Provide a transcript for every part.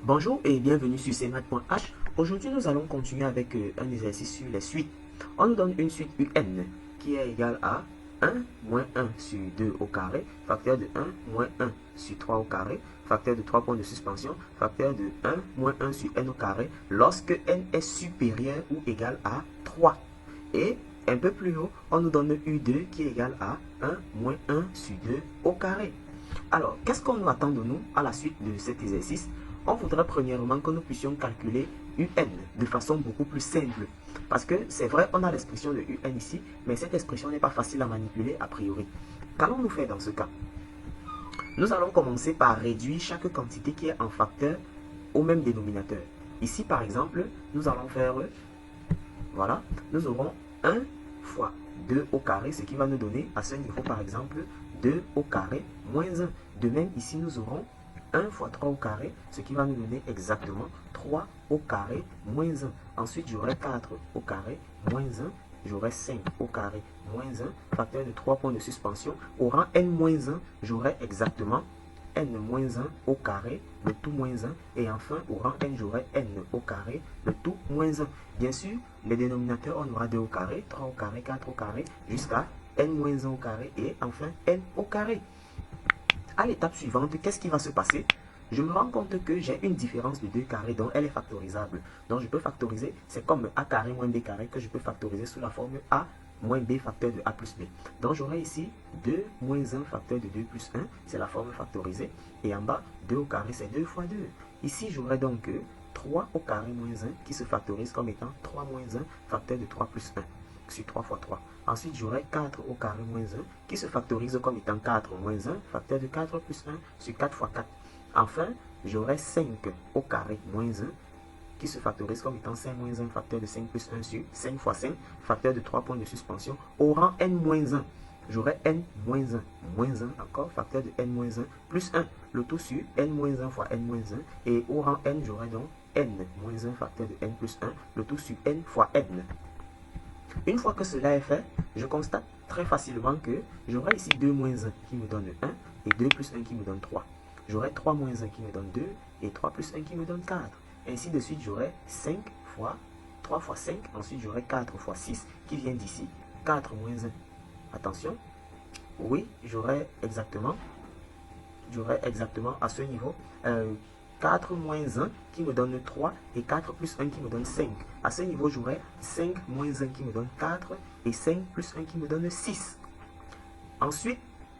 Bonjour et bienvenue sur cmath.h. Aujourd'hui, nous allons continuer avec un exercice sur les suites. On nous donne une suite UN qui est égale à 1 moins 1 sur 2 au carré, facteur de 1 moins 1 sur 3 au carré, facteur de 3 points de suspension, facteur de 1 moins 1 sur n au carré, lorsque n est supérieur ou égal à 3. Et un peu plus haut, on nous donne U2 qui est égal à 1 moins 1 sur 2 au carré. Alors, qu'est-ce qu'on nous attend de nous à la suite de cet exercice? On voudrait premièrement que nous puissions calculer UN de façon beaucoup plus simple. Parce que c'est vrai, on a l'expression de UN ici, mais cette expression n'est pas facile à manipuler a priori. Qu'allons-nous faire dans ce cas? Nous allons commencer par réduire chaque quantité qui est en facteur au même dénominateur. Ici, par exemple, nous allons faire, voilà, nous aurons 1 fois 2 au carré, ce qui va nous donner à ce niveau, par exemple, 2 au carré moins 1. De même, ici, nous aurons 1 fois 3 au carré, ce qui va nous donner exactement 3 au carré moins 1. Ensuite, j'aurai 4 au carré moins 1. J'aurai 5 au carré moins 1. Facteur de 3 points de suspension. Au rang n moins 1, j'aurai exactement n moins 1 au carré, le tout moins 1. Et enfin, au rang n, j'aurai n au carré, le tout moins 1. Bien sûr, les dénominateurs, on aura 2 au carré, 3 au carré, 4 au carré, jusqu'à n moins 1 au carré et enfin n au carré. À l'étape suivante, qu'est-ce qui va se passer? Je me rends compte que j'ai une différence de 2 carrés, donc elle est factorisable. Donc je peux factoriser, c'est comme a carré moins b carré que je peux factoriser sous la forme a moins b facteur de a plus b. Donc j'aurai ici 2 moins 1 facteur de 2 plus 1, c'est la forme factorisée. Et en bas, 2 au carré, c'est 2 fois 2. Ici, j'aurai donc 3 au carré moins 1 qui se factorise comme étant 3 moins 1 facteur de 3 plus 1 sur 3 fois 3. Ensuite, j'aurai 4 au carré moins 1 qui se factorise comme étant 4 moins 1, facteur de 4 plus 1 sur 4 fois 4. Enfin, j'aurai 5 au carré moins 1 qui se factorise comme étant 5 moins 1, facteur de 5 plus 1 sur 5 fois 5, facteur de 3 points de suspension. Au rang n moins 1, j'aurai n moins 1, moins 1 encore, facteur de n moins 1 plus 1, le tout sur n moins 1 fois n moins 1. Et au rang n, j'aurai donc n moins 1, facteur de n plus 1, le tout sur n fois n. Une fois que cela est fait, je constate très facilement que j'aurai ici 2 moins 1 qui me donne 1 et 2 plus 1 qui me donne 3. J'aurai 3 moins 1 qui me donne 2 et 3 plus 1 qui me donne 4. Ainsi de suite, j'aurai 5 fois 3 fois 5. Ensuite, j'aurai 4 fois 6 qui vient d'ici. 4 moins 1. Attention. Oui, j'aurai exactement à ce niveau 4 moins 1 qui me donne 3 et 4 plus 1 qui me donne 5. À ce niveau, j'aurai 5 moins 1 qui me donne 4 et 5 plus 1 qui me donne 6. Ensuite,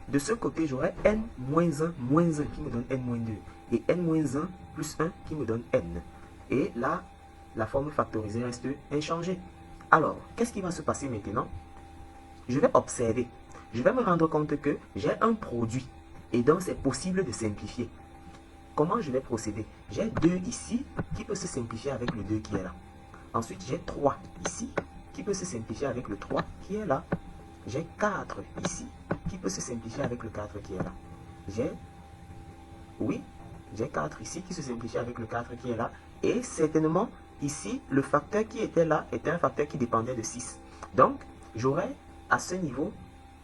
de ce côté, j'aurai n moins 1 qui me donne n moins 2 et n moins 1 plus 1 qui me donne n. Et là, la forme factorisée reste inchangée. Alors, qu'est-ce qui va se passer maintenant? Je vais observer. Je vais me rendre compte que j'ai un produit et donc c'est possible de simplifier. Comment je vais procéder? J'ai 2 ici qui peut se simplifier avec le 2 qui est là. Ensuite, j'ai 3 ici qui peut se simplifier avec le 3 qui est là. J'ai 4 ici qui peut se simplifier avec le 4 qui est là. J'ai 4 ici qui se simplifie avec le 4 qui est là. Et certainement, ici, le facteur qui était là était un facteur qui dépendait de 6. Donc, j'aurai à ce niveau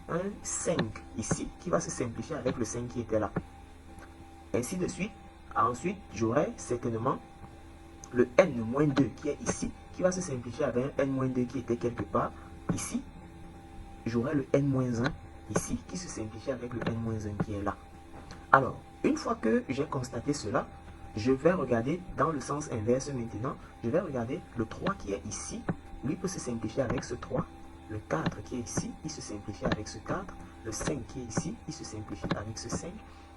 un 5 ici qui va se simplifier avec le 5 qui était là. Ainsi de suite. Ensuite, j'aurai certainement le n-2 qui est ici, qui va se simplifier avec un n-2 qui était quelque part ici. J'aurai le n-1 ici, qui se simplifie avec le n-1 qui est là. Alors, une fois que j'ai constaté cela, je vais regarder dans le sens inverse maintenant. Je vais regarder le 3 qui est ici. Lui peut se simplifier avec ce 3. Le 4 qui est ici, il se simplifie avec ce 4. Le 5 qui est ici, il se simplifie avec ce 5.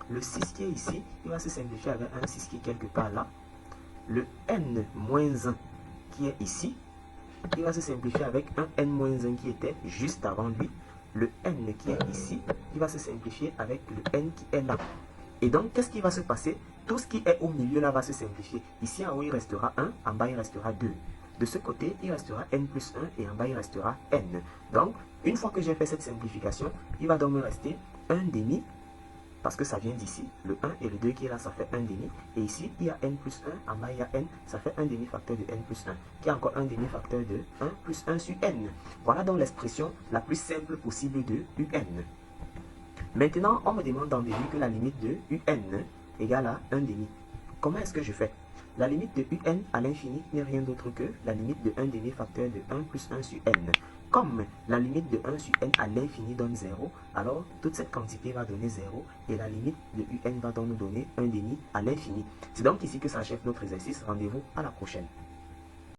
Le 6 qui est ici, il va se simplifier avec un 6 qui est quelque part là. Le n-1 qui est ici, il va se simplifier avec un n-1 qui était juste avant lui. Le n qui est ici, il va se simplifier avec le n qui est là. Et donc, qu'est-ce qui va se passer? Tout ce qui est au milieu là va se simplifier. Ici en haut, il restera 1, en bas, il restera 2. De ce côté, il restera n plus 1 et en bas, il restera n. Donc, une fois que j'ai fait cette simplification, il va donc me rester 1 demi. Parce que ça vient d'ici, le 1 et le 2 qui est là, ça fait 1 demi. Et ici, il y a n plus 1, en bas il y a n, ça fait 1 demi facteur de n plus 1, qui est encore 1 demi facteur de 1 plus 1 sur n. Voilà donc l'expression la plus simple possible de un. Maintenant, on me demande d'en déduire que la limite de un égale à 1 demi. Comment est-ce que je fais? La limite de un à l'infini n'est rien d'autre que la limite de 1 demi facteur de 1 plus 1 sur n. Comme la limite de 1 sur n à l'infini donne 0, alors toute cette quantité va donner 0 et la limite de un va donc nous donner 1 demi à l'infini. C'est donc ici que s'achève notre exercice. Rendez-vous à la prochaine.